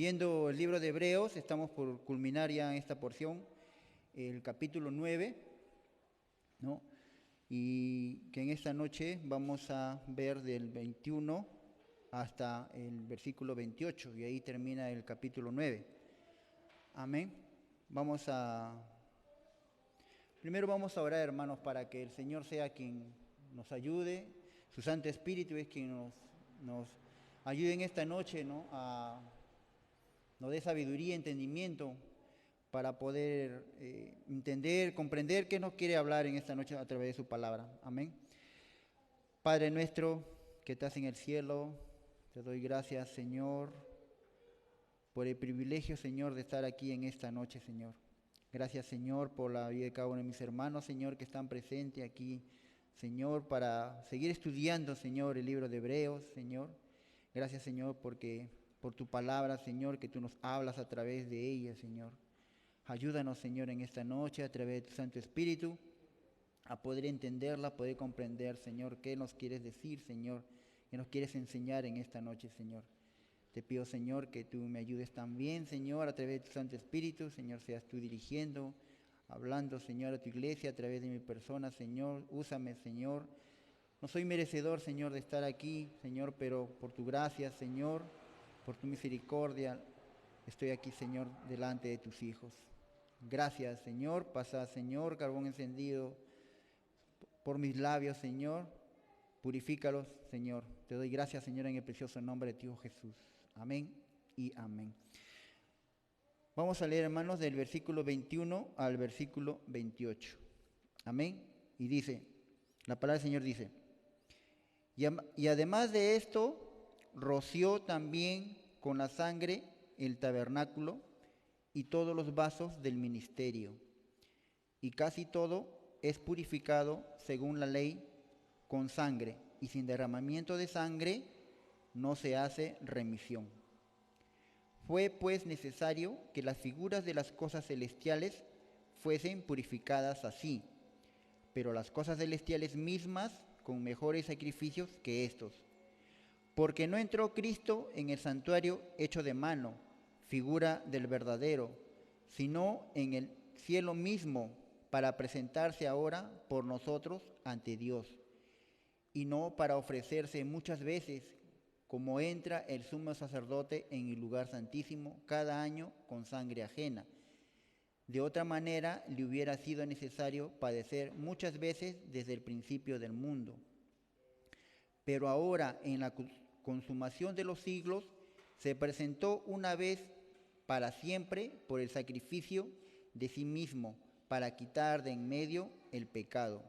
viendo el libro de Hebreos, estamos por culminar ya esta porción, el capítulo 9, ¿no? Y que en esta noche vamos a ver del 21 hasta el versículo 28, y ahí termina el capítulo 9. Amén. Primero vamos a orar, hermanos, para que el Señor sea quien nos ayude. Su Santo Espíritu es quien nos ayude en esta noche, ¿no? Nos dé sabiduría, entendimiento, para poder entender, comprender qué nos quiere hablar en esta noche a través de su palabra. Amén. Padre nuestro que estás en el cielo, te doy gracias, Señor, por el privilegio, Señor, de estar aquí en esta noche, Señor. Gracias, Señor, por la vida de cada uno de mis hermanos, Señor, que están presentes aquí, Señor, para seguir estudiando, Señor, el libro de Hebreos, Señor. Gracias, Señor, porque por tu palabra, Señor, que tú nos hablas a través de ella, Señor. Ayúdanos, Señor, en esta noche, a través de tu Santo Espíritu, a poder entenderla, a poder comprender, Señor, qué nos quieres decir, Señor, qué nos quieres enseñar en esta noche, Señor. Te pido, Señor, que tú me ayudes también, Señor, a través de tu Santo Espíritu, Señor, seas tú dirigiendo, hablando, Señor, a tu iglesia, a través de mi persona, Señor. Úsame, Señor. No soy merecedor, Señor, de estar aquí, Señor, pero por tu gracia, Señor, por tu misericordia, estoy aquí, Señor, delante de tus hijos. Gracias, Señor. Pasa, Señor, carbón encendido por mis labios, Señor. Purifícalos, Señor. Te doy gracias, Señor, en el precioso nombre de tu Hijo Jesús. Amén y amén. Vamos a leer, hermanos, del versículo 21 al versículo 28. Amén. Y dice, la palabra del Señor dice, y además de esto, roció también con la sangre el tabernáculo y todos los vasos del ministerio. Y casi todo es purificado según la ley con sangre, y sin derramamiento de sangre no se hace remisión. Fue pues necesario que las figuras de las cosas celestiales fuesen purificadas así, pero las cosas celestiales mismas con mejores sacrificios que estos. Porque no entró Cristo en el santuario hecho de mano, figura del verdadero, sino en el cielo mismo, para presentarse ahora por nosotros ante Dios, y no para ofrecerse muchas veces, como entra el sumo sacerdote en el lugar santísimo cada año con sangre ajena. De otra manera le hubiera sido necesario padecer muchas veces desde el principio del mundo. Pero ahora, en la consumación de los siglos, se presentó una vez para siempre por el sacrificio de sí mismo, para quitar de en medio el pecado.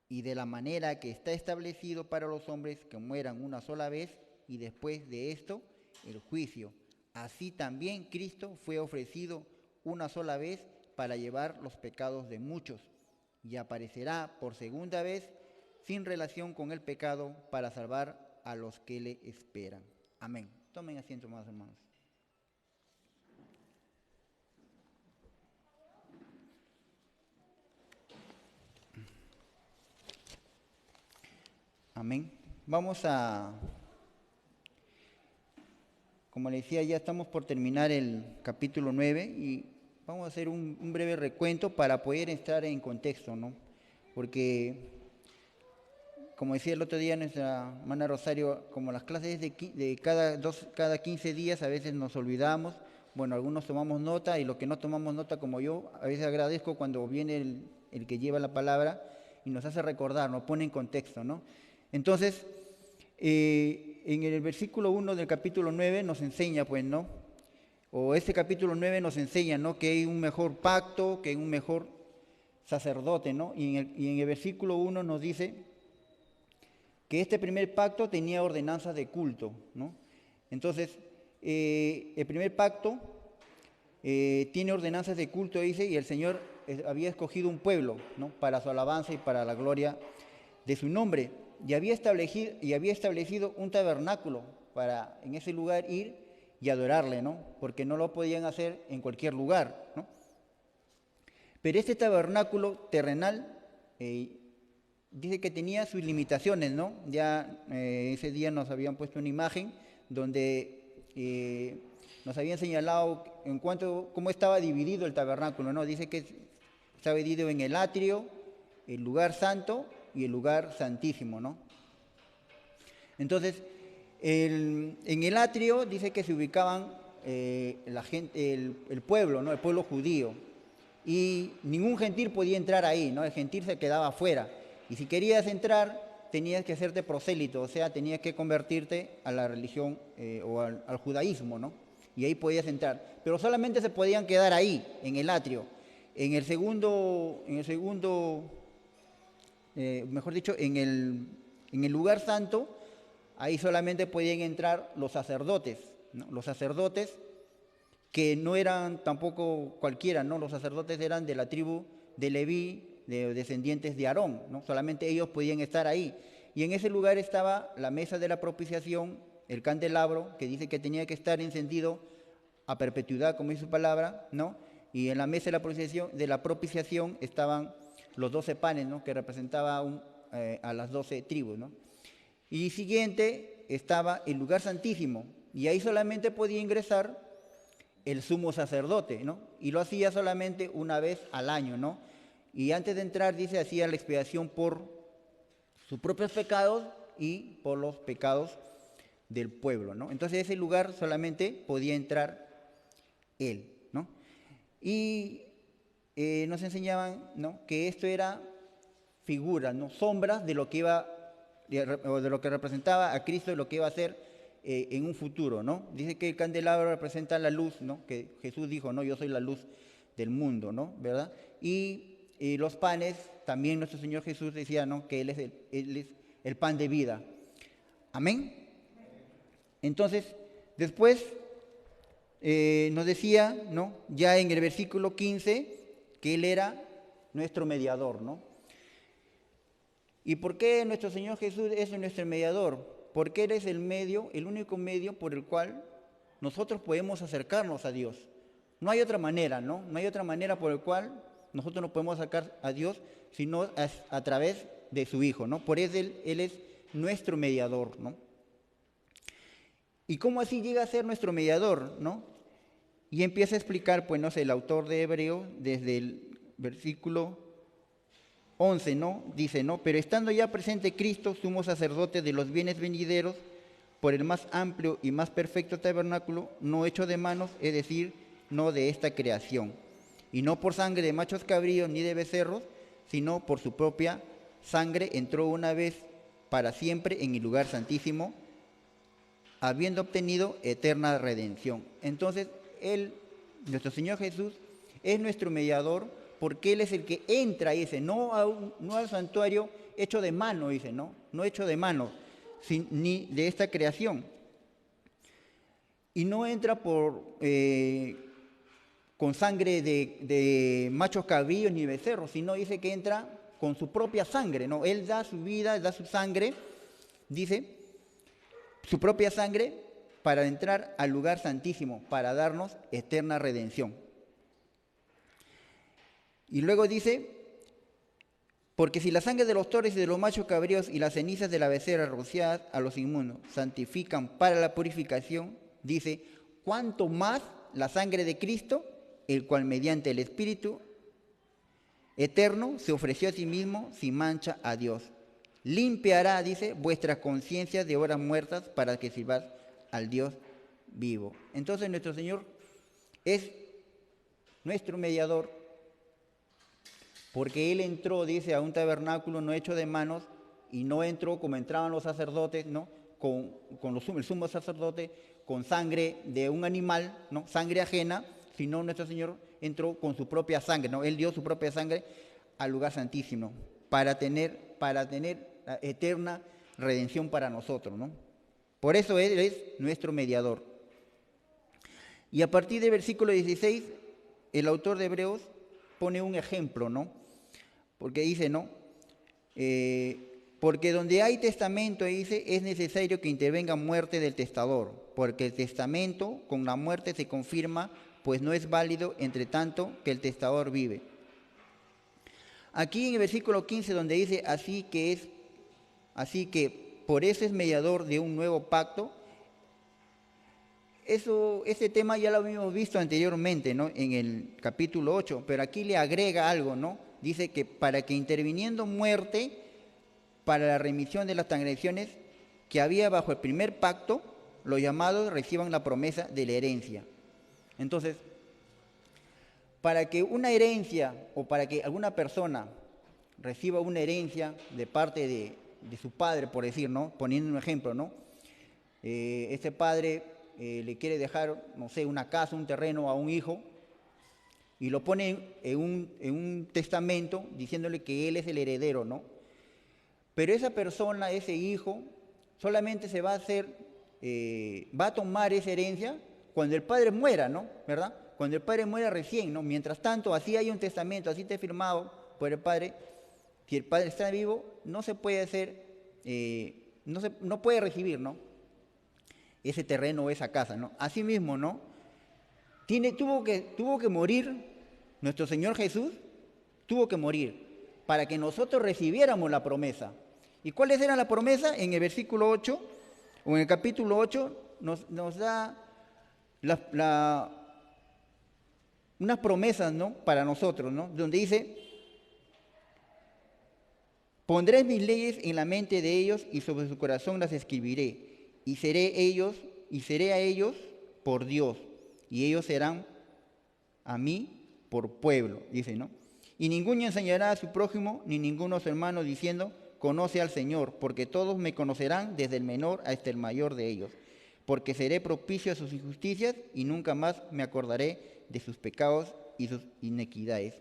Y de la manera que está establecido para los hombres que mueran una sola vez, y después de esto el juicio. Así también Cristo fue ofrecido una sola vez para llevar los pecados de muchos, y aparecerá por segunda vez sin relación con el pecado para salvar a los que le esperan. Amén. Tomen asiento, más hermanos. Amén. Como le decía, ya estamos por terminar el capítulo 9 y vamos a hacer un breve recuento para poder entrar en contexto, ¿no? Porque, como decía el otro día nuestra hermana Rosario, como las clases de cada 15 días, a veces nos olvidamos. Bueno, algunos tomamos nota y los que no tomamos nota, como yo, a veces agradezco cuando viene el que lleva la palabra y nos hace recordar, nos pone en contexto, ¿no? Entonces, en el versículo 1 del capítulo 9 nos enseña, pues, ¿no? O este capítulo 9 nos enseña, ¿no? Que hay un mejor pacto, que hay un mejor sacerdote, ¿no? Y en el versículo 1 nos dice que este primer pacto tenía ordenanzas de culto, ¿no? Entonces, el primer pacto tiene ordenanzas de culto, dice, y el Señor había escogido un pueblo, ¿no? Para su alabanza y para la gloria de su nombre. Y había establecido un tabernáculo para en ese lugar ir y adorarle, ¿no? Porque no lo podían hacer en cualquier lugar, ¿no? Pero este tabernáculo terrenal dice que tenía sus limitaciones, ¿no? Ya ese día nos habían puesto una imagen donde nos habían señalado en cuanto cómo estaba dividido el tabernáculo, ¿no? Dice que estaba dividido en el atrio, el lugar santo y el lugar santísimo, ¿no? Entonces, en el atrio dice que se ubicaban la gente, el pueblo, ¿no? El pueblo judío. Y ningún gentil podía entrar ahí, ¿no? El gentil se quedaba afuera. Y si querías entrar, tenías que hacerte prosélito, o sea, tenías que convertirte a la religión o al judaísmo, ¿no? Y ahí podías entrar. Pero solamente se podían quedar ahí, en el atrio. Mejor dicho, en el lugar santo, ahí solamente podían entrar los sacerdotes, ¿no? Los sacerdotes que no eran tampoco cualquiera, ¿no? Los sacerdotes eran de la tribu de Leví, de descendientes de Aarón, ¿no? Solamente ellos podían estar ahí. Y en ese lugar estaba la mesa de la propiciación, el candelabro, que dice que tenía que estar encendido a perpetuidad, como dice su palabra, ¿no? Y en la mesa de la propiciación estaban los 12 panes, ¿no? Que representaban a las 12 tribus, ¿no? Y siguiente estaba el lugar santísimo, y ahí solamente podía ingresar el sumo sacerdote, ¿no? Y lo hacía solamente una vez al año, ¿no? Y antes de entrar, dice, hacía la expiación por sus propios pecados y por los pecados del pueblo, ¿no? Entonces ese lugar solamente podía entrar él, ¿no? Y nos enseñaban, ¿no? Que esto era figuras, ¿no? Sombras de lo que iba, de lo que representaba a Cristo y lo que iba a hacer en un futuro, ¿no? Dice que el candelabro representa la luz, ¿no? Que Jesús dijo, no, yo soy la luz del mundo, ¿no? ¿Verdad? Y los panes, también nuestro Señor Jesús decía, ¿no? Que Él es el pan de vida. Amén. Entonces, después nos decía, ¿no? Ya en el versículo 15, que Él era nuestro mediador, ¿no? ¿Y por qué nuestro Señor Jesús es nuestro mediador? Porque Él es el medio, el único medio por el cual nosotros podemos acercarnos a Dios. No hay otra manera, ¿no? No hay otra manera por el cual nosotros nos podemos acercar a Dios sino a través de su Hijo, ¿no? Por eso Él es nuestro mediador, ¿no? ¿Y cómo así llega a ser nuestro mediador, no? Y empieza a explicar, pues, no sé, el autor de Hebreo, desde el versículo 11, ¿no? Dice, ¿no? Pero estando ya presente Cristo, sumo sacerdote de los bienes venideros, por el más amplio y más perfecto tabernáculo, no hecho de manos, es decir, no de esta creación, y no por sangre de machos cabríos ni de becerros, sino por su propia sangre entró una vez para siempre en el lugar santísimo, habiendo obtenido eterna redención. Entonces, Él, nuestro Señor Jesús, es nuestro mediador, porque Él es el que entra, dice, no al santuario hecho de mano, dice, no hecho de mano, ni de esta creación. Y no entra con sangre de machos cabríos ni becerros, sino dice que entra con su propia sangre, ¿no? Él da su vida, da su sangre, dice, su propia sangre para entrar al lugar santísimo, para darnos eterna redención. Y luego dice, porque si la sangre de los toros y de los machos cabríos y las cenizas de la becerra rociadas a los inmundos santifican para la purificación, dice, cuánto más la sangre de Cristo, el cual mediante el Espíritu eterno se ofreció a sí mismo sin mancha a Dios. Limpiará, dice, vuestras conciencias de obras muertas para que sirváis al Dios vivo. Entonces nuestro Señor es nuestro mediador, porque Él entró, dice, a un tabernáculo no hecho de manos, y no entró como entraban los sacerdotes, ¿no? Con el sumo sacerdote, con sangre de un animal, ¿no? Sangre ajena, sino nuestro Señor entró con su propia sangre, ¿no? Él dio su propia sangre al lugar santísimo para tener la eterna redención para nosotros, ¿no? Por eso Él es nuestro mediador. Y a partir del versículo 16, el autor de Hebreos pone un ejemplo, ¿no? Porque dice, ¿no? Porque donde hay testamento, dice, es necesario que intervenga muerte del testador, porque el testamento con la muerte se confirma, pues no es válido entre tanto que el testador vive. Aquí en el versículo 15, donde dice, así que por eso es mediador de un nuevo pacto, ese tema ya lo habíamos visto anteriormente, ¿no? En el capítulo 8, pero aquí le agrega algo, ¿no? Dice que para que interviniendo muerte para la remisión de las transgresiones que había bajo el primer pacto, los llamados reciban la promesa de la herencia. Entonces, para que una herencia o para que alguna persona reciba una herencia de parte de su padre, por decir, ¿no? Poniendo un ejemplo, ¿no? Este padre le quiere dejar, no sé, una casa, un terreno a un hijo y lo pone en un testamento diciéndole que él es el heredero, ¿no? Pero esa persona, ese hijo, solamente se va a hacer, va a tomar esa herencia cuando el padre muera, ¿no? ¿Verdad? Cuando el padre muera recién, ¿no? Mientras tanto, así hay un testamento, así esté firmado por el padre, si el padre está vivo, no se puede hacer, no puede recibir, ¿no? Ese terreno o esa casa, ¿no? Asimismo, ¿no? Tuvo que morir nuestro Señor Jesús, tuvo que morir para que nosotros recibiéramos la promesa. ¿Y cuáles eran la promesa? En el versículo 8, o en el capítulo 8, nos da unas promesas, ¿no? Para nosotros, ¿no? Donde dice: pondré mis leyes en la mente de ellos y sobre su corazón las escribiré. Y seré a ellos por Dios, y ellos serán a mí por pueblo, dice, ¿no? Y ninguno enseñará a su prójimo, ni ninguno a su hermano, diciendo: conoce al Señor, porque todos me conocerán, desde el menor hasta el mayor de ellos. Porque seré propicio a sus injusticias, y nunca más me acordaré de sus pecados y sus iniquidades.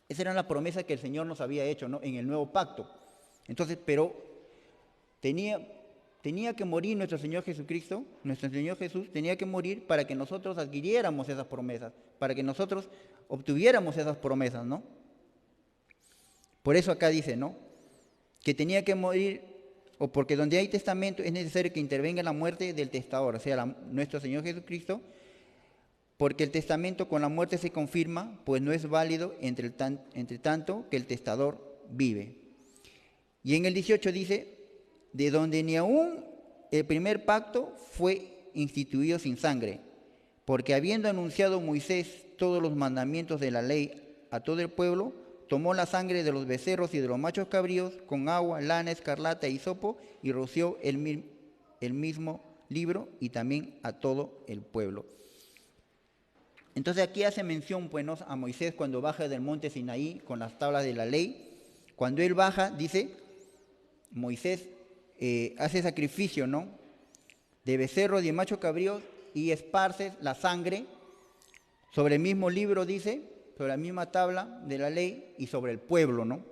Esa era la promesa que el Señor nos había hecho, ¿no? En el nuevo pacto. Entonces, pero tenía que morir nuestro Señor Jesucristo, nuestro Señor Jesús tenía que morir para que nosotros adquiriéramos esas promesas, para que nosotros obtuviéramos esas promesas, ¿no? Por eso acá dice, ¿no? Que tenía que morir, o porque donde hay testamento es necesario que intervenga la muerte del testador, o sea, nuestro Señor Jesucristo, porque el testamento con la muerte se confirma, pues no es válido entre tanto que el testador vive. Y en el 18 dice: de donde ni aún el primer pacto fue instituido sin sangre, porque habiendo anunciado Moisés todos los mandamientos de la ley a todo el pueblo, tomó la sangre de los becerros y de los machos cabríos con agua, lana, escarlata y hisopo, y roció el mismo libro y también a todo el pueblo. Entonces aquí hace mención, pues, ¿no?, a Moisés cuando baja del monte Sinaí con las tablas de la ley. Cuando él baja, dice, Moisés hace sacrificio, ¿no?, de becerros y de machos cabríos, y esparce la sangre sobre el mismo libro, dice, sobre la misma tabla de la ley y sobre el pueblo, ¿no?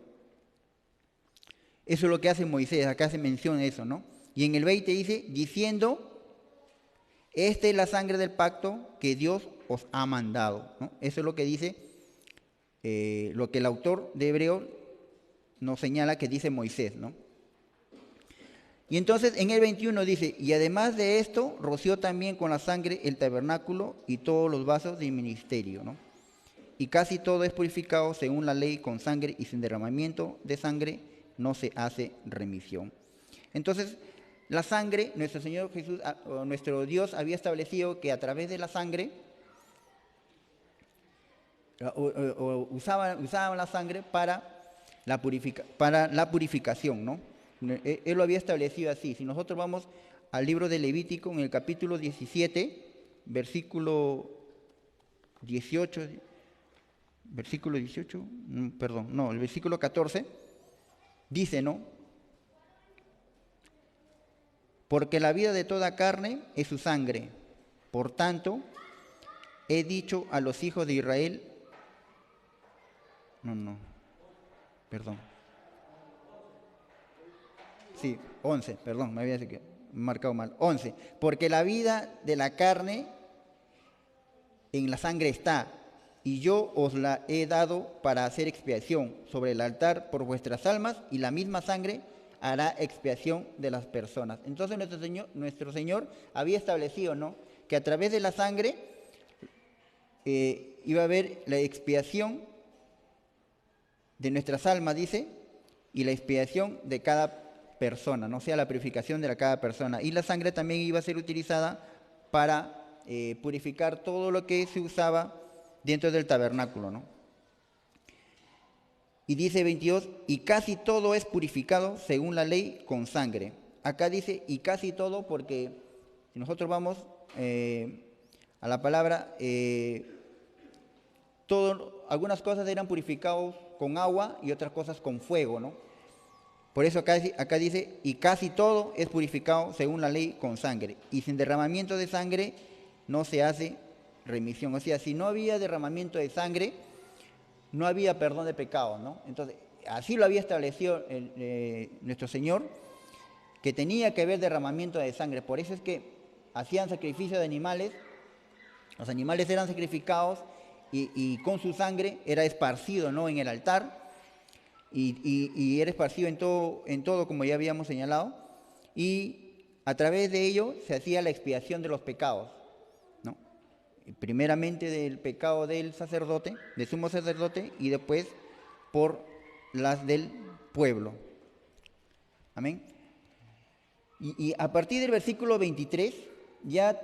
Eso es lo que hace Moisés, acá se menciona eso, ¿no? Y en el 20 dice, diciendo: esta es la sangre del pacto que Dios os ha mandado, ¿no? Eso es lo que dice, lo que el autor de Hebreo nos señala que dice Moisés, ¿no? Y entonces en el 21 dice: y además de esto, roció también con la sangre el tabernáculo y todos los vasos del ministerio, ¿no? Y casi todo es purificado según la ley con sangre, y sin derramamiento de sangre no se hace remisión. Entonces, la sangre, nuestro Señor Jesús, nuestro Dios había establecido que a través de la sangre, usaban la sangre para la purificación, ¿no? Él lo había establecido así. Si nosotros vamos al libro de Levítico, en el capítulo 17, versículo 18, el versículo 14, dice, ¿no? Porque la vida de toda carne es su sangre. Por tanto, he dicho a los hijos de Israel, Sí, 11, perdón, me había marcado mal. 11. Porque la vida de la carne en la sangre está, y yo os la he dado para hacer expiación sobre el altar por vuestras almas, y la misma sangre hará expiación de las personas. Entonces nuestro Señor había establecido, ¿no?, que a través de la sangre iba a haber la expiación de nuestras almas, dice, y la expiación de cada persona, ¿no? O sea, la purificación de cada persona. Y la sangre también iba a ser utilizada para purificar todo lo que se usaba dentro del tabernáculo, ¿no? Y dice 22, y casi todo es purificado según la ley con sangre. Acá dice, y casi todo, porque si nosotros vamos a la palabra, algunas cosas eran purificadas con agua y otras cosas con fuego, ¿no? Por eso acá dice, y casi todo es purificado según la ley con sangre. Y sin derramamiento de sangre no se hace remisión. O sea, si no había derramamiento de sangre, no había perdón de pecados, ¿no? Entonces, así lo había establecido nuestro Señor, que tenía que haber derramamiento de sangre. Por eso es que hacían sacrificio de animales, los animales eran sacrificados y con su sangre era esparcido, ¿no?, en el altar, y era esparcido en todo, como ya habíamos señalado, y a través de ello se hacía la expiación de los pecados, ¿no? Primeramente del pecado del sacerdote, del sumo sacerdote, y después por las del pueblo. Amén. Y a partir del versículo 23, ya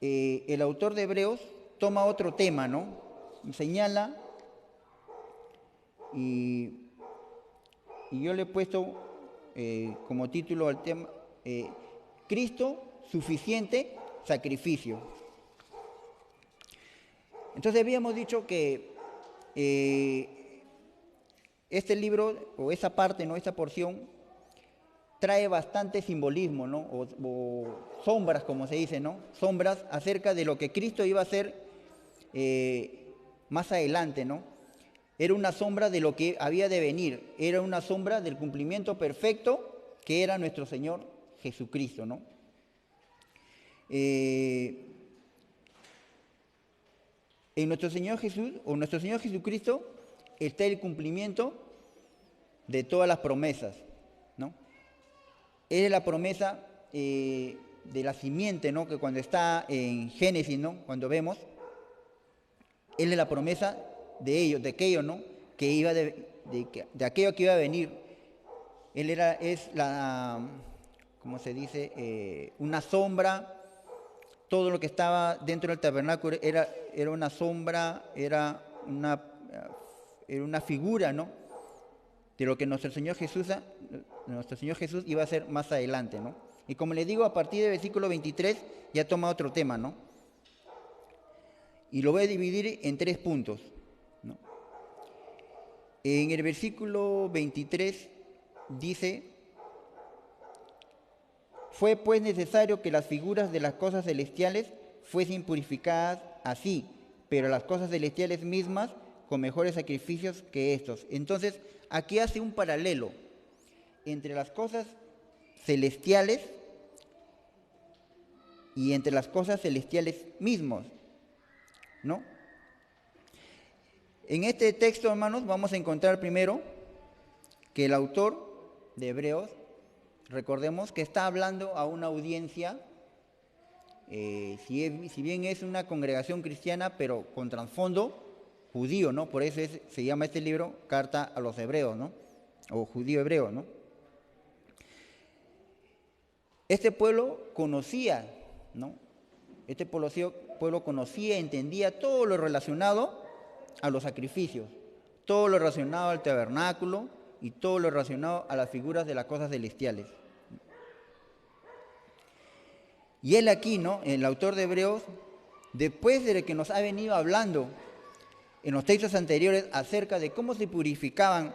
el autor de Hebreos toma otro tema, ¿no? Señala, y yo le he puesto como título al tema, Cristo, suficiente sacrificio. Entonces habíamos dicho que este libro, o esa parte, ¿no?, esta porción, trae bastante simbolismo, ¿no?, o sombras, como se dice, ¿no?, sombras acerca de lo que Cristo iba a hacer más adelante, ¿no? Era una sombra de lo que había de venir, era una sombra del cumplimiento perfecto que era nuestro Señor Jesucristo, ¿no? En nuestro Señor Jesús, o nuestro Señor Jesucristo, está el cumplimiento de todas las promesas, ¿no? Es la promesa de la simiente, ¿no?, que cuando está en Génesis, ¿no?, cuando vemos, Él es la promesa de ellos, de aquello, ¿no?, que iba de aquello que iba a venir. Él es la, ¿cómo se dice?, una sombra. Todo lo que estaba dentro del tabernáculo era una sombra, era una figura, ¿no?, de lo que nuestro Señor Jesús iba a hacer más adelante, ¿no? Y como les digo, a partir del versículo 23 ya toma otro tema, ¿no? Y lo voy a dividir en 3 puntos, ¿no? En el versículo 23 dice, fue pues necesario que las figuras de las cosas celestiales fuesen purificadas así, pero las cosas celestiales mismas con mejores sacrificios que estos. Entonces, aquí hace un paralelo entre las cosas celestiales y entre las cosas celestiales mismos, ¿no? En este texto, hermanos, vamos a encontrar primero que el autor de Hebreos, recordemos que está hablando a una audiencia, si bien es una congregación cristiana, pero con trasfondo judío, ¿no? Por eso se llama este libro Carta a los Hebreos, ¿no?, o judío hebreo, ¿no? Este pueblo conocía, ¿no? Este pueblo conocía, entendía todo lo relacionado a los sacrificios, todo lo relacionado al tabernáculo y todo lo relacionado a las figuras de las cosas celestiales. Y él aquí, ¿no?, el autor de Hebreos, después de que nos ha venido hablando en los textos anteriores acerca de cómo se purificaban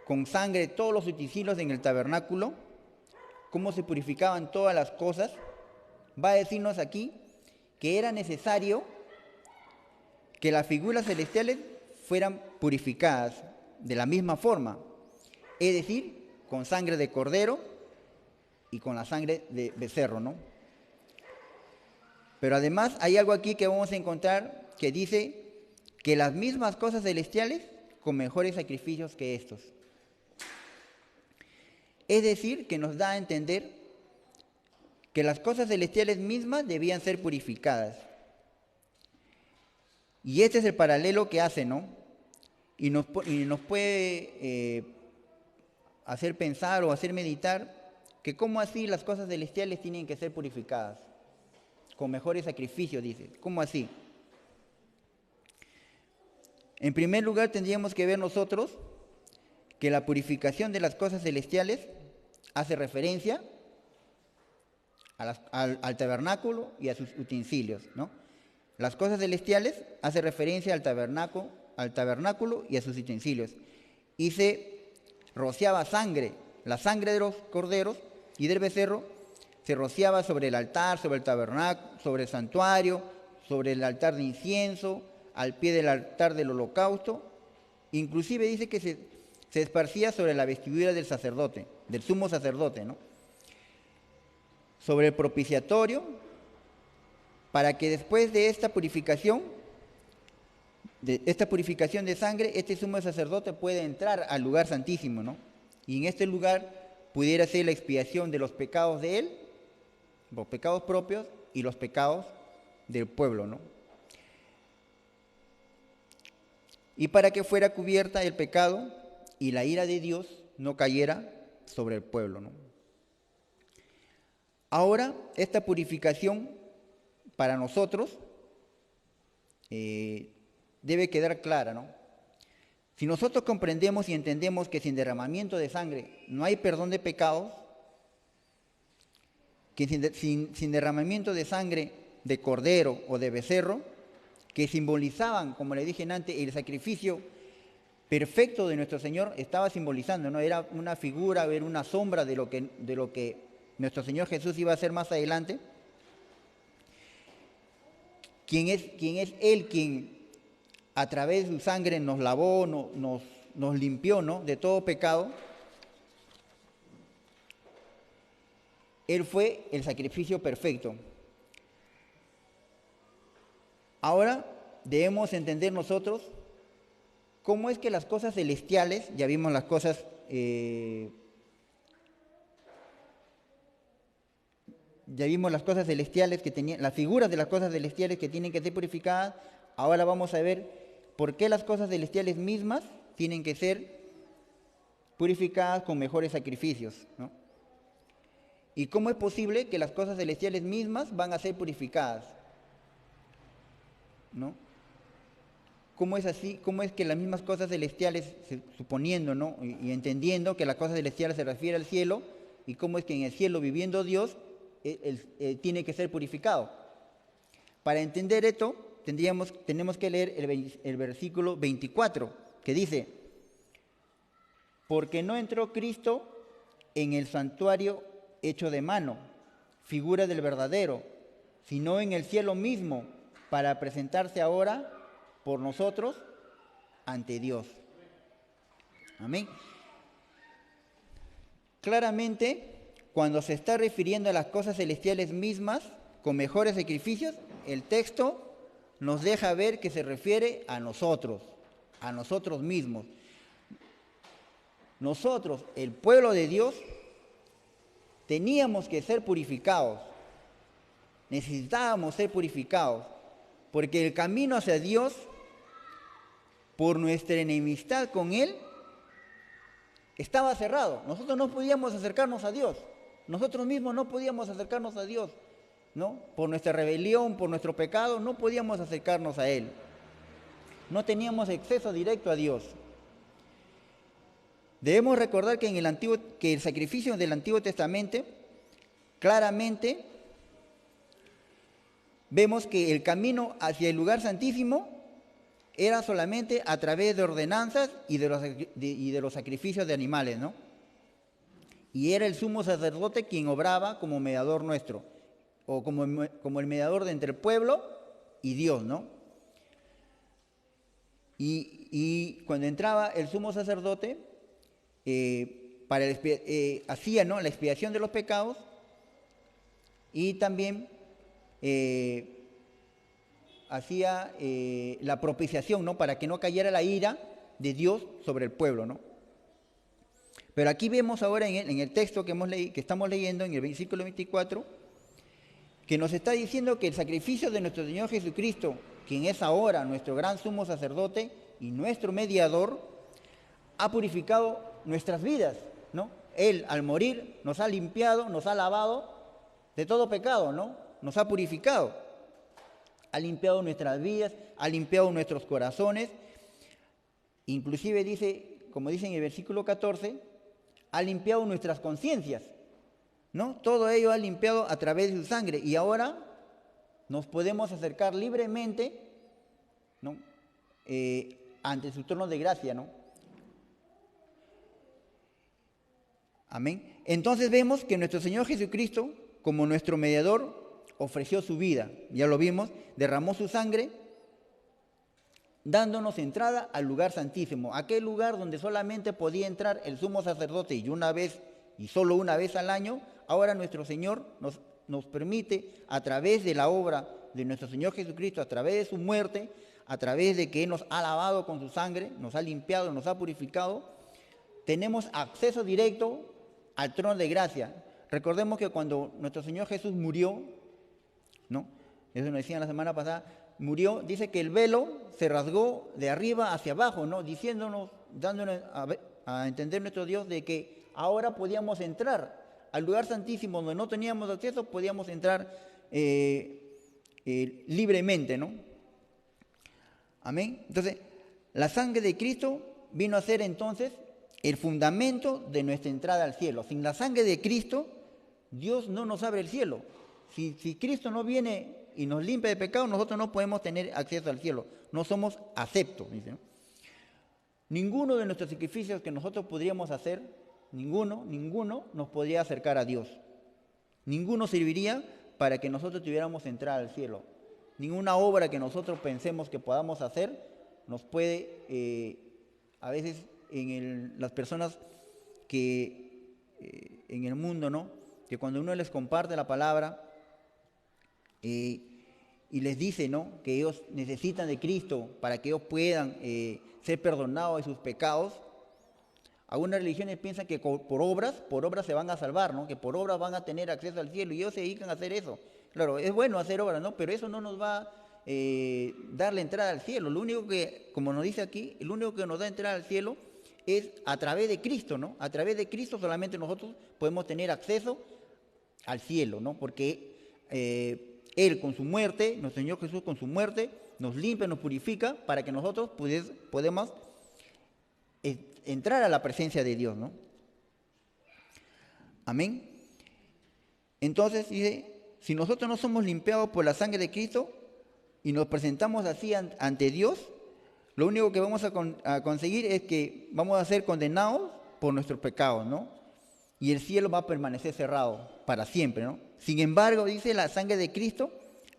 con sangre todos los utensilios en el tabernáculo, cómo se purificaban todas las cosas, va a decirnos aquí que era necesario que las figuras celestiales fueran purificadas de la misma forma, es decir, con sangre de cordero y con la sangre de becerro, ¿no? Pero además hay algo aquí que vamos a encontrar que dice que las mismas cosas celestiales con mejores sacrificios que estos. Es decir, que nos da a entender que las cosas celestiales mismas debían ser purificadas. Y este es el paralelo que hace, ¿no? Y nos puede hacer pensar o hacer meditar que cómo así las cosas celestiales tienen que ser purificadas. con mejores sacrificios, dice. ¿Cómo así? En primer lugar, tendríamos que ver nosotros que la purificación de las cosas celestiales hace referencia al tabernáculo y a sus utensilios, ¿no? Las cosas celestiales hace referencia al tabernáculo y a sus utensilios. Y se rociaba sangre, la sangre de los corderos y del becerro se rociaba sobre el altar, sobre el tabernáculo, sobre el santuario, sobre el altar de incienso, al pie del altar del holocausto. Inclusive dice que se esparcía sobre la vestidura del sacerdote, del sumo sacerdote, ¿no? Sobre el propiciatorio, para que después de esta purificación de sangre, este sumo sacerdote pueda entrar al lugar santísimo, ¿no? Y en este lugar pudiera ser la expiación de los pecados de él, los pecados propios y los pecados del pueblo, ¿no? Y para que fuera cubierta el pecado y la ira de Dios no cayera sobre el pueblo, ¿no? Ahora, esta purificación para nosotros debe quedar clara, ¿no? Si nosotros comprendemos y entendemos que sin derramamiento de sangre no hay perdón de pecados, que sin derramamiento de sangre de cordero o de becerro, que simbolizaban, como le dije antes, el sacrificio perfecto de nuestro Señor, estaba simbolizando, ¿no? Era una figura, era una sombra de lo que nuestro Señor Jesús iba a hacer más adelante. Quien es Él quien a través de su sangre nos lavó, nos limpió, ¿no?, de todo pecado. Él fue el sacrificio perfecto. Ahora debemos entender nosotros cómo es que las cosas celestiales, ya vimos las cosas, celestiales que tenían, las figuras de las cosas celestiales que tienen que ser purificadas. Ahora vamos a ver por qué las cosas celestiales mismas tienen que ser purificadas con mejores sacrificios, ¿no? Y cómo es posible que las cosas celestiales mismas van a ser purificadas, ¿no? ¿Cómo es así? ¿Cómo es que las mismas cosas celestiales, suponiendo, ¿no?, y entendiendo que las cosas celestiales se refiere al cielo, y cómo es que en el cielo, viviendo Dios, tiene que ser purificado? Para entender esto, tenemos que leer el versículo 24, que dice: porque no entró Cristo en el santuario hecho de mano, figura del verdadero, sino en el cielo mismo, para presentarse ahora por nosotros ante Dios. Amén. Claramente, cuando se está refiriendo a las cosas celestiales mismas con mejores sacrificios, el texto nos deja ver que se refiere a nosotros mismos. Nosotros, el pueblo de Dios, teníamos que ser purificados, necesitábamos ser purificados, porque el camino hacia Dios, por nuestra enemistad con Él, estaba cerrado. Nosotros no podíamos acercarnos a Dios, nosotros mismos no podíamos acercarnos a Dios, ¿no? Por nuestra rebelión, por nuestro pecado, no podíamos acercarnos a Él. No teníamos acceso directo a Dios. Debemos recordar que que el sacrificio del Antiguo Testamento, claramente vemos que el camino hacia el lugar santísimo era solamente a través de ordenanzas y de los sacrificios de animales, ¿no? Y era el sumo sacerdote quien obraba como mediador nuestro, o como el mediador de entre el pueblo y Dios, ¿no? Y cuando entraba el sumo sacerdote, hacía, ¿no?, la expiación de los pecados, y también hacía la propiciación, ¿no?, para que no cayera la ira de Dios sobre el pueblo, ¿no? Pero aquí vemos ahora en el texto que estamos leyendo, en el versículo 24, que nos está diciendo que el sacrificio de nuestro Señor Jesucristo, quien es ahora nuestro gran sumo sacerdote y nuestro mediador, ha purificado nuestras vidas, ¿no? Él, al morir, nos ha limpiado, nos ha lavado de todo pecado, ¿no? nos ha purificado, ha limpiado nuestras vidas, ha limpiado nuestros corazones, inclusive dice, como dice en el versículo 14, ha limpiado nuestras conciencias, ¿no? Todo ello ha limpiado a través de su sangre y ahora nos podemos acercar libremente, ¿no? Ante su trono de gracia, ¿no? Amén. Entonces vemos que nuestro Señor Jesucristo, como nuestro mediador, ofreció su vida, ya lo vimos, derramó su sangre, dándonos entrada al lugar santísimo, aquel lugar donde solamente podía entrar el sumo sacerdote y una vez, y solo una vez al año. Ahora nuestro Señor nos permite, a través de la obra de nuestro Señor Jesucristo, a través de su muerte, a través de que Él nos ha lavado con su sangre, nos ha limpiado, nos ha purificado, tenemos acceso directo al trono de gracia. Recordemos que cuando nuestro Señor Jesús murió, ¿no? Eso nos decían la semana pasada, murió, dice que el velo se rasgó de arriba hacia abajo, ¿no? Diciéndonos, dándonos a entender nuestro Dios de que ahora podíamos entrar al lugar santísimo donde no teníamos acceso, podíamos entrar libremente, ¿no? Amén. Entonces, la sangre de Cristo vino a ser entonces el fundamento de nuestra entrada al cielo. Sin la sangre de Cristo, Dios no nos abre el cielo. Si Cristo no viene y nos limpia de pecado, nosotros no podemos tener acceso al cielo. No somos aceptos, dice, ¿no? Ninguno de nuestros sacrificios que nosotros podríamos hacer, ninguno nos podría acercar a Dios. Ninguno serviría para que nosotros tuviéramos entrada al cielo. Ninguna obra que nosotros pensemos que podamos hacer nos puede, a veces las personas que en el mundo, ¿no? Que cuando uno les comparte la palabra y les dice, ¿no? Que ellos necesitan de Cristo para que ellos puedan ser perdonados de sus pecados, algunas religiones piensan que por obras se van a salvar, ¿no? Que por obras van a tener acceso al cielo y ellos se dedican a hacer eso. Claro, es bueno hacer obras, ¿no? Pero eso no nos va a dar la entrada al cielo. Lo único que, como nos dice aquí, lo único que nos da entrada al cielo es a través de Cristo, ¿no? A través de Cristo solamente nosotros podemos tener acceso al cielo, ¿no? Porque Él con su muerte, nuestro Señor Jesús con su muerte, nos limpia, nos purifica para que nosotros podemos entrar a la presencia de Dios, ¿no? Amén. Entonces dice, si nosotros no somos limpiados por la sangre de Cristo y nos presentamos así ante Dios, lo único que vamos a conseguir es que vamos a ser condenados por nuestros pecados, ¿no? Y el cielo va a permanecer cerrado para siempre, ¿no? Sin embargo, dice, la sangre de Cristo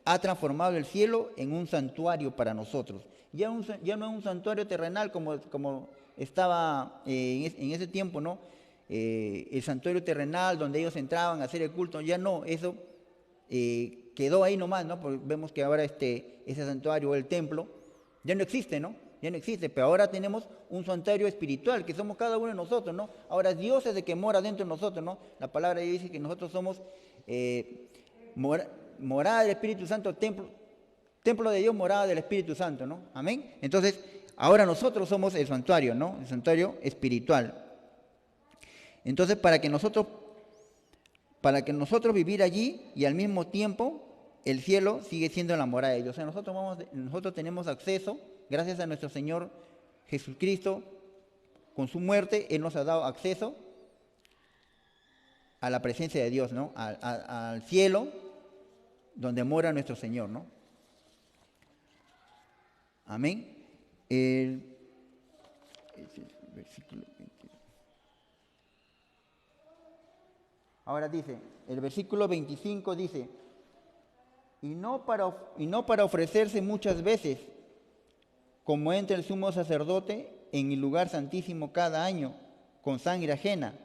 ha transformado el cielo en un santuario para nosotros. Ya no es un santuario terrenal como estaba en ese tiempo, ¿no? El santuario terrenal donde ellos entraban a hacer el culto, ya no, eso quedó ahí nomás, ¿no? Porque vemos que ahora ese santuario o el templo ya no existe, ¿no? Ya no existe, pero ahora tenemos un santuario espiritual, que somos cada uno de nosotros, ¿no? Ahora Dios es el que mora dentro de nosotros, ¿no? La palabra de Dios dice que nosotros somos morada del Espíritu Santo, templo de Dios, morada del Espíritu Santo, ¿no? Amén. Entonces, ahora nosotros somos el santuario, ¿no? El santuario espiritual. Entonces, para que nosotros vivir allí y al mismo tiempo el cielo sigue siendo la morada de Dios. O sea, nosotros tenemos acceso, gracias a nuestro Señor Jesucristo, con su muerte, Él nos ha dado acceso a la presencia de Dios, ¿no? Al cielo, donde mora nuestro Señor, ¿no? Amén. Versículo 22. Ahora dice, el versículo 25 dice, y no para ofrecerse muchas veces, como entra el sumo sacerdote en el lugar santísimo cada año, con sangre ajena.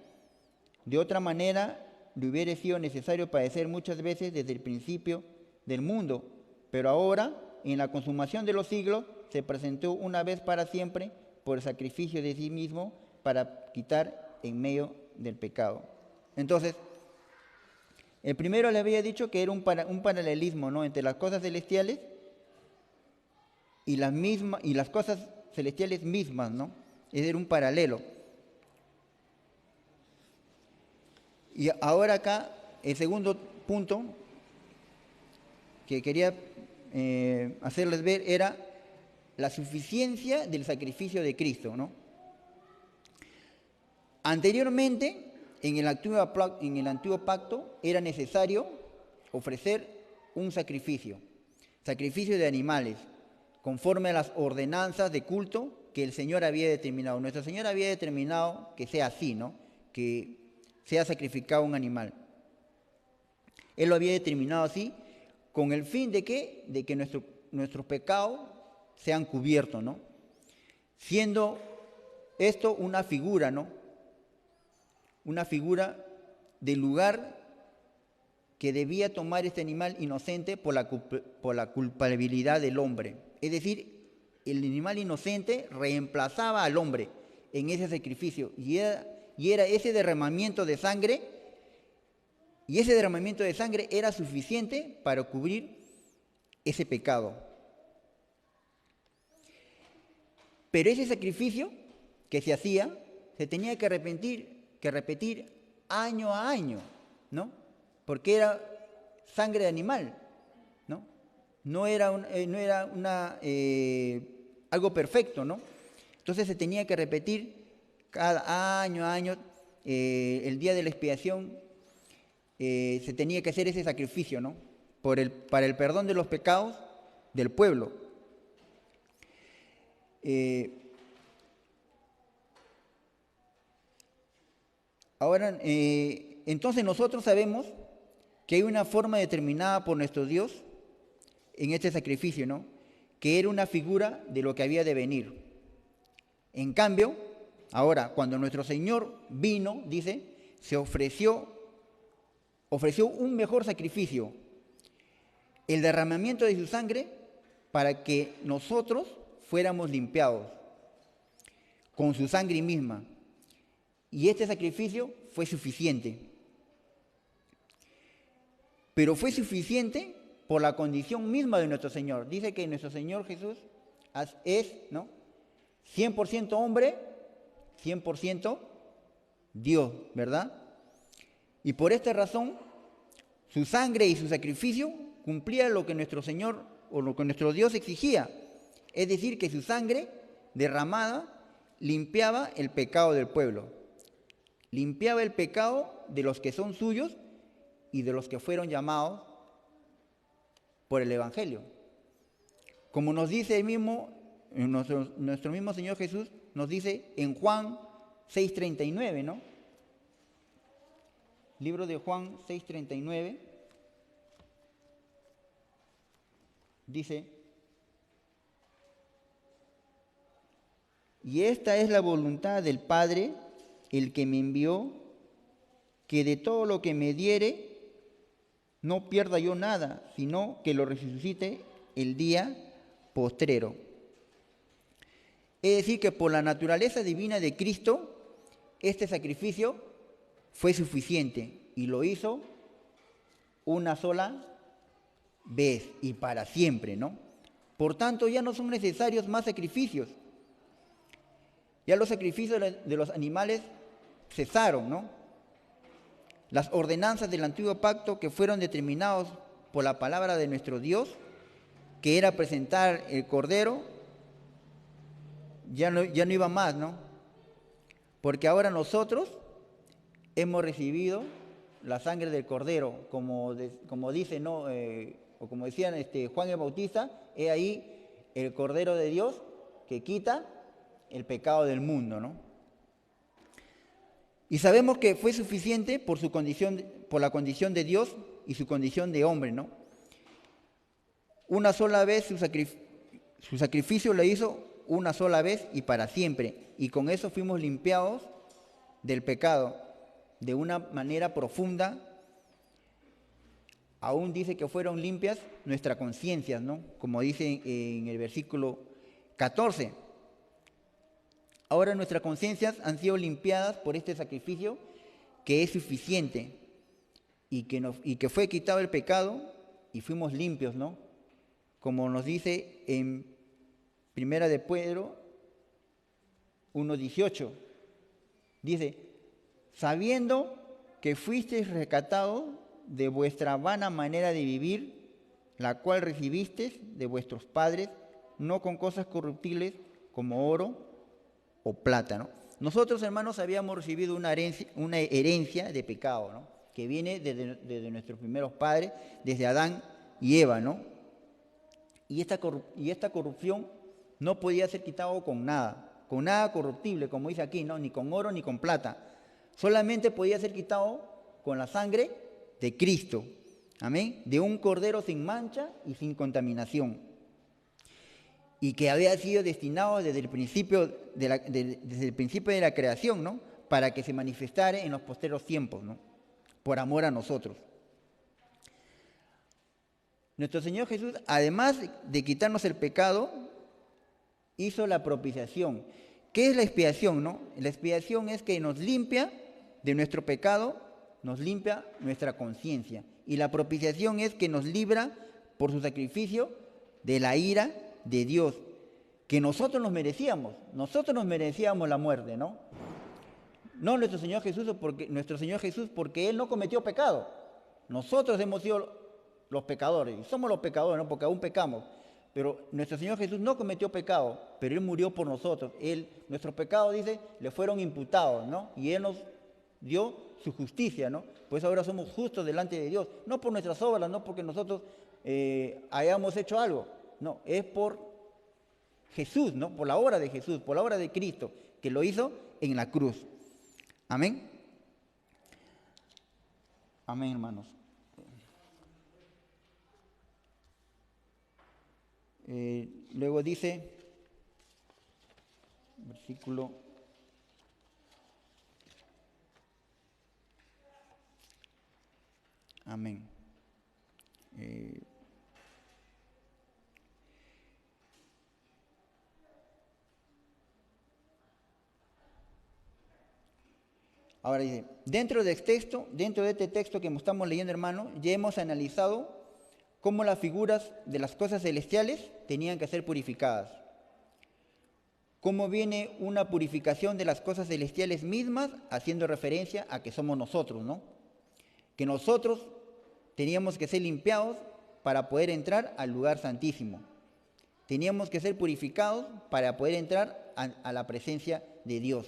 De otra manera, le hubiera sido necesario padecer muchas veces desde el principio del mundo, pero ahora, en la consumación de los siglos, se presentó una vez para siempre por el sacrificio de sí mismo para quitar en medio del pecado. Entonces, el primero le había dicho que era un paralelismo, ¿no? Entre las cosas celestiales y las cosas celestiales mismas, ¿no? Es decir, un paralelo. Y ahora acá, el segundo punto, que quería hacerles ver era la suficiencia del sacrificio de Cristo, ¿no? Anteriormente, en el antiguo pacto, era necesario ofrecer un sacrificio de animales, conforme a las ordenanzas de culto que el Señor había determinado. Nuestro Señor había determinado que sea así, ¿no? Que sea sacrificado un animal. Él lo había determinado así, con el fin de que nuestros pecados sean cubiertos, ¿no? Siendo esto una figura, ¿no? Una figura del lugar que debía tomar este animal inocente por la culpabilidad del hombre. Es decir, el animal inocente reemplazaba al hombre en ese sacrificio y era ese derramamiento de sangre, y ese derramamiento de sangre era suficiente para cubrir ese pecado. Pero ese sacrificio que se hacía se tenía que repetir año a año, ¿no? Porque era sangre de animal, ¿no? No era algo perfecto, ¿no? Entonces se tenía que repetir cada año a año, el día de la expiación, se tenía que hacer ese sacrificio, ¿no? Para el perdón de los pecados del pueblo. Ahora, entonces nosotros sabemos que hay una forma determinada por nuestro Dios en este sacrificio, ¿no? Que era una figura de lo que había de venir. En cambio, ahora, cuando nuestro Señor vino, dice, se ofreció un mejor sacrificio, el derramamiento de su sangre, para que nosotros fuéramos limpiados con su sangre misma. Y este sacrificio fue suficiente. Pero fue suficiente por la condición misma de nuestro Señor. Dice que nuestro Señor Jesús es, ¿no?, 100% hombre, 100% Dios, ¿verdad? Y por esta razón, su sangre y su sacrificio cumplía lo que nuestro Señor o lo que nuestro Dios exigía. Es decir, que su sangre derramada limpiaba el pecado del pueblo. Limpiaba el pecado de los que son suyos y de los que fueron llamados por el Evangelio. Como nos dice el mismo, nuestro mismo Señor Jesús, nos dice en Juan 6:39, ¿no? Libro de Juan 6:39, dice: y esta es la voluntad del Padre, el que me envió, que de todo lo que me diere, no pierda yo nada, sino que lo resucite el día postrero. Es decir, que por la naturaleza divina de Cristo, este sacrificio fue suficiente y lo hizo una sola vez y para siempre, ¿no? Por tanto, ya no son necesarios más sacrificios. Ya los sacrificios de los animales cesaron, ¿no? Las ordenanzas del antiguo pacto que fueron determinados por la palabra de nuestro Dios, que era presentar el cordero, ya no iba más, ¿no? Porque ahora nosotros hemos recibido la sangre del cordero, como dice, ¿no? O como decían Juan el Bautista, he ahí el cordero de Dios que quita el pecado del mundo, ¿no? Y sabemos que fue suficiente por la condición de Dios y su condición de hombre, ¿no? Una sola vez su sacrificio lo hizo una sola vez y para siempre. Y con eso fuimos limpiados del pecado de una manera profunda. Aún dice que fueron limpias nuestras conciencias, ¿no? Como dice en el versículo 14. Ahora nuestras conciencias han sido limpiadas por este sacrificio que es suficiente y que fue quitado el pecado y fuimos limpios, ¿no? Como nos dice en Primera de Pedro 1:18. Dice: sabiendo que fuisteis rescatados de vuestra vana manera de vivir, la cual recibisteis de vuestros padres, no con cosas corruptibles como oro o plata, ¿no? Nosotros, hermanos, habíamos recibido una herencia de pecado, ¿no? Que viene desde nuestros primeros padres, desde Adán y Eva, ¿no? Y esta corrupción no podía ser quitado con nada corruptible, como dice aquí, ¿no? Ni con oro ni con plata. Solamente podía ser quitado con la sangre de Cristo, amén, de un cordero sin mancha y sin contaminación, y que había sido destinado desde el principio de la creación, ¿no? Para que se manifestara en los posteros tiempos, ¿no? Por amor a nosotros. Nuestro Señor Jesús, además de quitarnos el pecado, hizo la propiciación. ¿Qué es la expiación, no? La expiación es que nos limpia de nuestro pecado, nos limpia nuestra conciencia. Y la propiciación es que nos libra por su sacrificio de la ira de Dios, que nosotros nos merecíamos. Nosotros nos merecíamos la muerte, ¿no? No nuestro Señor Jesús, porque Él no cometió pecado. Nosotros hemos sido los pecadores, y somos los pecadores, ¿no? Porque aún pecamos. Pero nuestro Señor Jesús no cometió pecado, pero Él murió por nosotros. Nuestros pecados, dice, le fueron imputados, ¿no? Y Él nos dio su justicia, ¿no? Pues ahora somos justos delante de Dios. No por nuestras obras, no porque nosotros hayamos hecho algo. No, es por Jesús, ¿no? Por la obra de Jesús, por la obra de Cristo, que lo hizo en la cruz. Amén. Amén, hermanos. Luego dice, versículo amén. Ahora dice, dentro de este texto que estamos leyendo, hermano, ya hemos analizado cómo las figuras de las cosas celestiales tenían que ser purificadas. Cómo viene una purificación de las cosas celestiales mismas, haciendo referencia a que somos nosotros, ¿no? Que nosotros teníamos que ser limpiados para poder entrar al lugar santísimo. Teníamos que ser purificados para poder entrar a la presencia de Dios.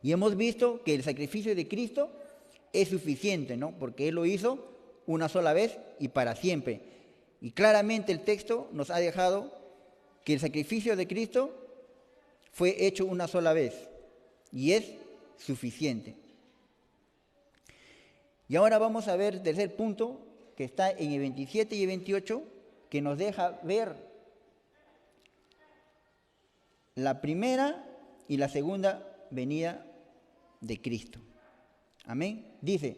Y hemos visto que el sacrificio de Cristo es suficiente, ¿no? Porque Él lo hizo una sola vez y para siempre. Y claramente el texto nos ha dejado que el sacrificio de Cristo fue hecho una sola vez y es suficiente. Y ahora vamos a ver el tercer punto, que está en el 27 y el 28, que nos deja ver la primera y la segunda venida de Cristo. Amén. Dice,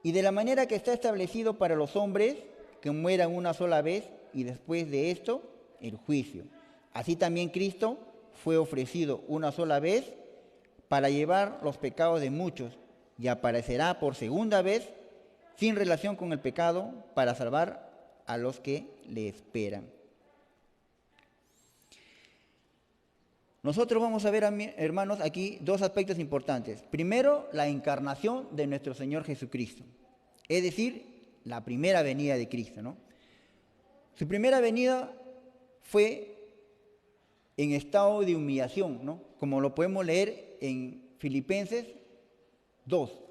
y de la manera que está establecido para los hombres que mueran una sola vez y después de esto el juicio. Así también Cristo fue ofrecido una sola vez para llevar los pecados de muchos y aparecerá por segunda vez sin relación con el pecado para salvar a los que le esperan. Nosotros vamos a ver, hermanos, aquí dos aspectos importantes. Primero, la encarnación de nuestro Señor Jesucristo, es decir, la primera venida de Cristo, ¿no? Su primera venida fue en estado de humillación, ¿no? Como lo podemos leer en Filipenses 2.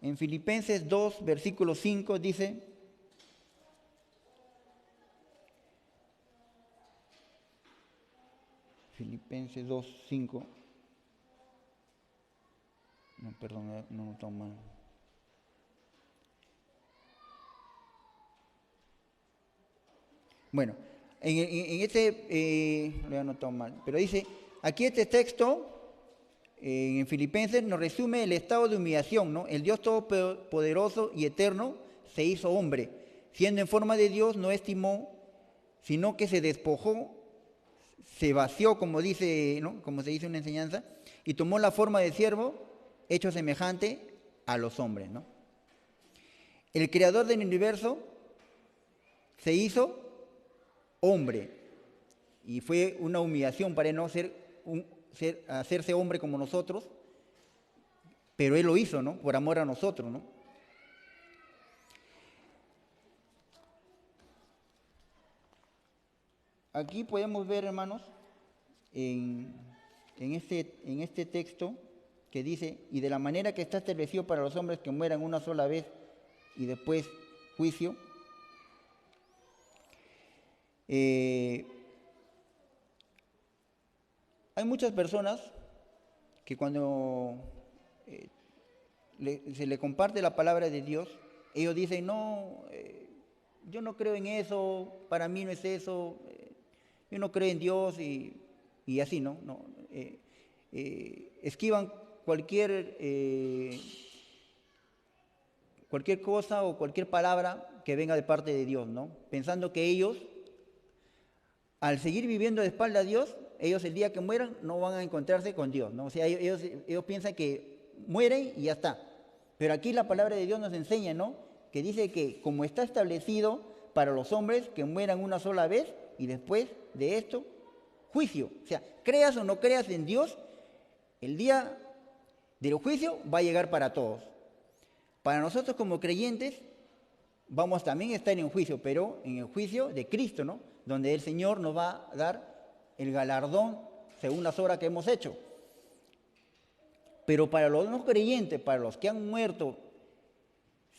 En Filipenses 2, versículo 5 dice, Filipenses 2, 5, no, perdón, no está mal. Bueno, en este, lo he anotado mal, pero dice, aquí este texto, en Filipenses, nos resume el estado de humillación, ¿no? El Dios todopoderoso y eterno se hizo hombre. Siendo en forma de Dios, no estimó, sino que se despojó, se vació, como dice, ¿no? Como se dice en una enseñanza, y tomó la forma de siervo, hecho semejante a los hombres, ¿no? El creador del universo se hizo hombre, y fue una humillación para él no ser hacerse hombre como nosotros, pero Él lo hizo, ¿no? Por amor a nosotros, ¿no? Aquí podemos ver, hermanos, en este texto que dice, y de la manera que está establecido para los hombres que mueran una sola vez y después juicio. Hay muchas personas que cuando se le comparte la palabra de Dios, ellos dicen, no, yo no creo en eso, para mí no es eso, yo no creo en Dios y así, ¿no? Esquivan cualquier cosa o cualquier palabra que venga de parte de Dios, ¿no? Pensando que ellos, al seguir viviendo de espalda a Dios, ellos el día que mueran no van a encontrarse con Dios, ¿no? O sea, ellos piensan que mueren y ya está. Pero aquí la palabra de Dios nos enseña, ¿no? Que dice que como está establecido para los hombres que mueran una sola vez y después de esto, juicio. O sea, creas o no creas en Dios, el día del juicio va a llegar para todos. Para nosotros como creyentes vamos también a estar en juicio, pero en el juicio de Cristo, ¿no? Donde el Señor nos va a dar el galardón según las obras que hemos hecho. Pero para los no creyentes, para los que han muerto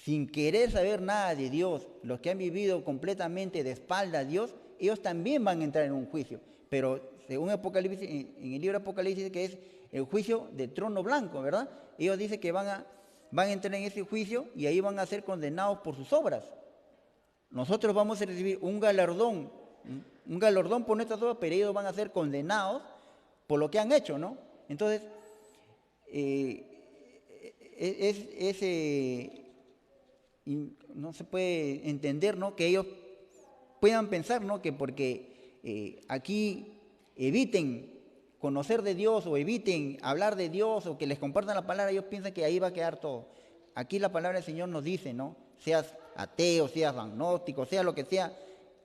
sin querer saber nada de Dios, los que han vivido completamente de espalda a Dios, ellos también van a entrar en un juicio. Pero según Apocalipsis, en el libro de Apocalipsis, que es el juicio del trono blanco, ¿verdad? Ellos dicen que van a entrar en ese juicio y ahí van a ser condenados por sus obras. Nosotros vamos a recibir un galardón por nuestras obras, pero ellos van a ser condenados por lo que han hecho, ¿no? Entonces, no se puede entender, ¿no? Que ellos puedan pensar, ¿no? Que porque aquí eviten conocer de Dios o eviten hablar de Dios o que les compartan la palabra, ellos piensan que ahí va a quedar todo. Aquí la palabra del Señor nos dice, ¿no? Seas ateo, seas agnóstico, sea lo que sea,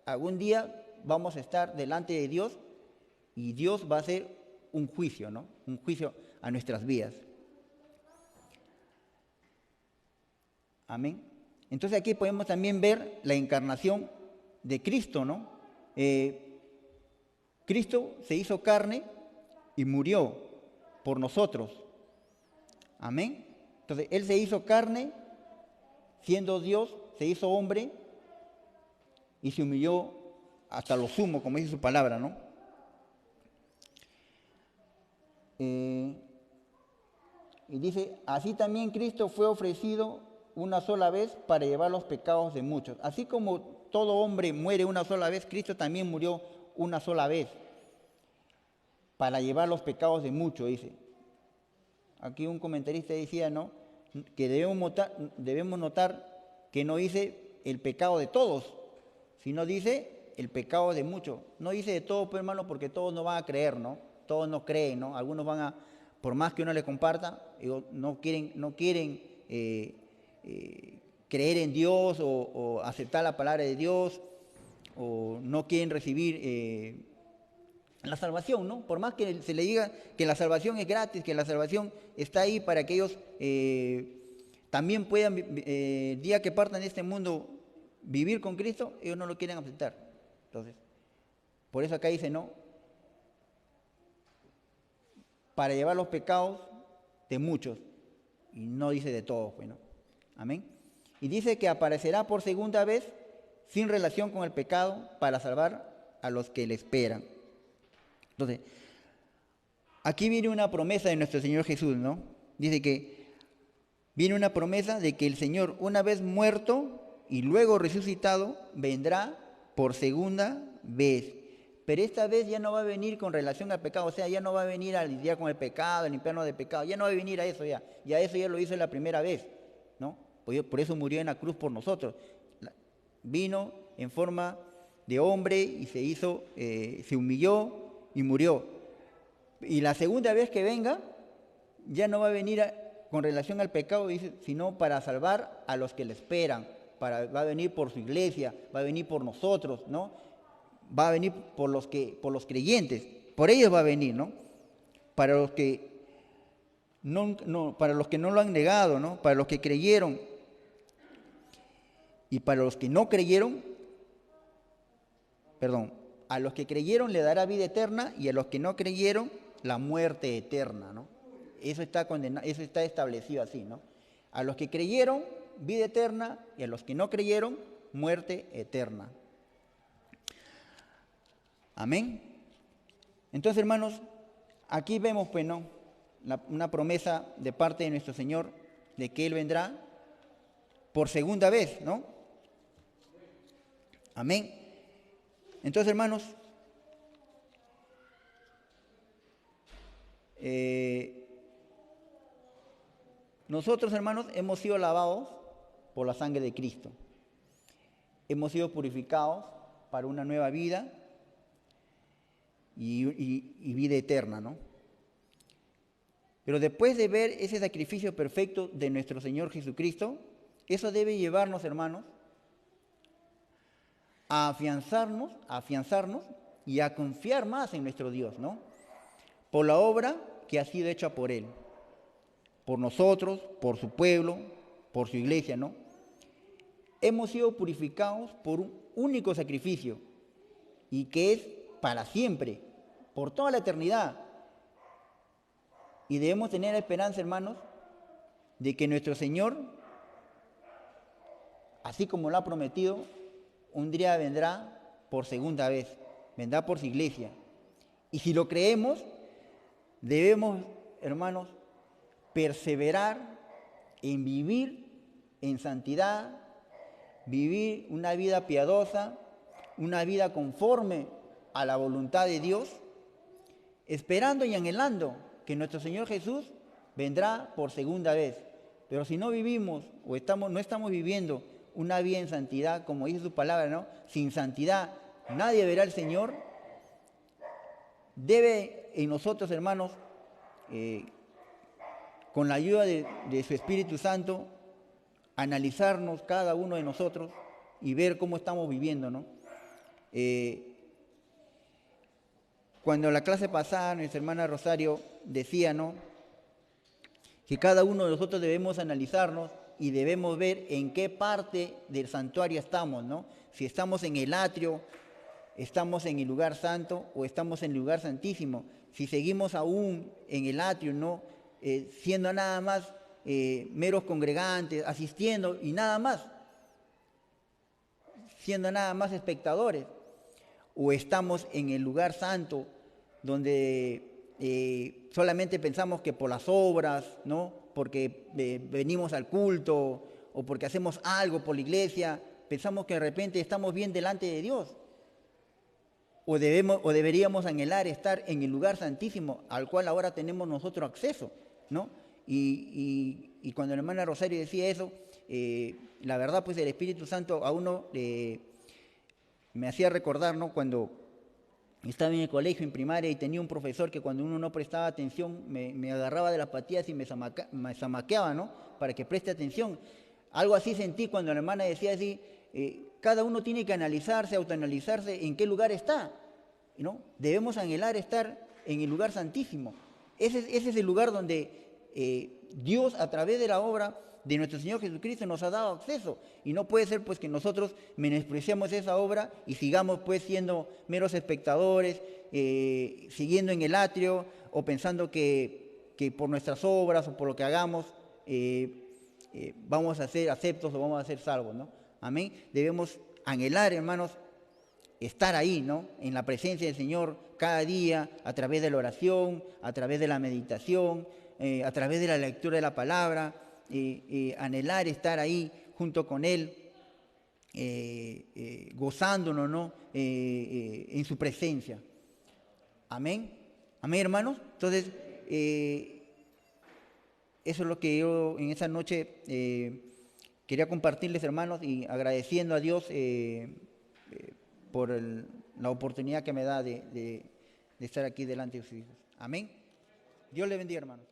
algún día vamos a estar delante de Dios y Dios va a hacer un juicio, ¿no? Un juicio a nuestras vidas. Amén. Entonces aquí podemos también ver la encarnación de Cristo, ¿no? Cristo se hizo carne y murió por nosotros. Amén. Entonces Él se hizo carne, siendo Dios, se hizo hombre y se humilló hasta lo sumo, como dice su palabra, ¿no? Y dice, así también Cristo fue ofrecido una sola vez para llevar los pecados de muchos. Así como todo hombre muere una sola vez, Cristo también murió una sola vez para llevar los pecados de muchos, dice. Aquí un comentarista decía, ¿no? Que debemos notar que no dice el pecado de todos, sino dice el pecado de muchos. No dice de todos, pues, hermano, porque todos no van a creer, ¿no? Todos no creen, ¿no? Algunos van a, por más que uno le comparta, no quieren creer en Dios o aceptar la palabra de Dios, o no quieren recibir la salvación, ¿no? Por más que se le diga que la salvación es gratis, que la salvación está ahí para que ellos también puedan, el día que partan de este mundo, vivir con Cristo, ellos no lo quieren aceptar. Entonces, por eso acá dice, ¿no? Para llevar los pecados de muchos, y no dice de todos, bueno. Amén. Y dice que aparecerá por segunda vez sin relación con el pecado para salvar a los que le esperan. Entonces, aquí viene una promesa de nuestro Señor Jesús, ¿no? Dice que viene una promesa de que el Señor, una vez muerto y luego resucitado, vendrá por segunda vez. Pero esta vez ya no va a venir con relación al pecado, o sea, ya no va a venir a lidiar con el pecado, a limpiarnos de pecado, ya no va a venir a eso ya. Ya eso ya lo hizo la primera vez, ¿no? Por eso murió en la cruz por nosotros. Vino en forma de hombre y se humilló y murió. Y la segunda vez que venga, ya no va a venir con relación al pecado, sino para salvar a los que le esperan. Va a venir por su iglesia, va a venir por nosotros, ¿no? Va a venir por los creyentes, por ellos va a venir, ¿no? para los que para los que no lo han negado, ¿no? Para los que creyeron. Y para los que no creyeron, a los que creyeron le dará vida eterna y a los que no creyeron la muerte eterna, ¿no? Eso está eso está establecido así, ¿no? A los que creyeron, vida eterna, y a los que no creyeron, muerte eterna. Amén. Entonces, hermanos, aquí vemos, pues, ¿no?, una promesa de parte de nuestro Señor de que Él vendrá por segunda vez, ¿no? Amén. Entonces, hermanos, nosotros, hermanos, hemos sido lavados por la sangre de Cristo. Hemos sido purificados para una nueva vida y vida eterna, ¿no? Pero después de ver ese sacrificio perfecto de nuestro Señor Jesucristo, eso debe llevarnos, hermanos, a afianzarnos y a confiar más en nuestro Dios, ¿no? Por la obra que ha sido hecha por Él, por nosotros, por su pueblo, por su iglesia, ¿no? Hemos sido purificados por un único sacrificio y que es para siempre, por toda la eternidad. Y debemos tener la esperanza, hermanos, de que nuestro Señor, así como lo ha prometido, un día vendrá por segunda vez, vendrá por su iglesia. Y si lo creemos, debemos, hermanos, perseverar en vivir en santidad, vivir una vida piadosa, una vida conforme a la voluntad de Dios, esperando y anhelando que nuestro Señor Jesús vendrá por segunda vez. Pero si no vivimos o no estamos viviendo una vida en santidad, como dice su palabra, ¿no? Sin santidad nadie verá al Señor. Debe en nosotros, hermanos, con la ayuda de su Espíritu Santo, analizarnos cada uno de nosotros y ver cómo estamos viviendo, ¿no? Cuando la clase pasada nuestra hermana Rosario decía, ¿no?, que cada uno de nosotros debemos analizarnos y debemos ver en qué parte del santuario estamos, ¿no? Si estamos en el atrio, estamos en el lugar santo o estamos en el lugar santísimo. Si seguimos aún en el atrio, ¿no?, siendo nada más meros congregantes, asistiendo y nada más, siendo nada más espectadores, o estamos en el lugar santo donde solamente pensamos que por las obras, ¿no?, porque venimos al culto o porque hacemos algo por la iglesia, pensamos que de repente estamos bien delante de Dios. O deberíamos anhelar estar en el lugar santísimo al cual ahora tenemos nosotros acceso, ¿no? Y cuando la hermana Rosario decía eso, la verdad, pues el Espíritu Santo a uno me hacía recordar, ¿no?, cuando estaba en el colegio, en primaria, y tenía un profesor que cuando uno no prestaba atención me agarraba de las patillas y me zamaqueaba, ¿no?, para que preste atención. Algo así sentí cuando la hermana decía así, cada uno tiene que analizarse, autoanalizarse en qué lugar está, ¿no? Debemos anhelar estar en el lugar santísimo. Ese es el lugar donde Dios, a través de la obra de nuestro Señor Jesucristo, nos ha dado acceso. Y no puede ser, pues, que nosotros menospreciamos esa obra y sigamos, pues, siendo meros espectadores, siguiendo en el atrio o pensando que por nuestras obras o por lo que hagamos vamos a ser aceptos o vamos a ser salvos, ¿no? Amén. Debemos anhelar, hermanos, estar ahí, ¿no?, en la presencia del Señor cada día, a través de la oración, a través de la meditación, a través de la lectura de la palabra, anhelar estar ahí junto con Él, gozándonos, ¿no?, en su presencia. Amén. Amén, hermanos. Entonces, eso es lo que yo en esa noche quería compartirles, hermanos, y agradeciendo a Dios por la oportunidad que me da de estar aquí delante de ustedes. Amén. Dios le bendiga, hermanos.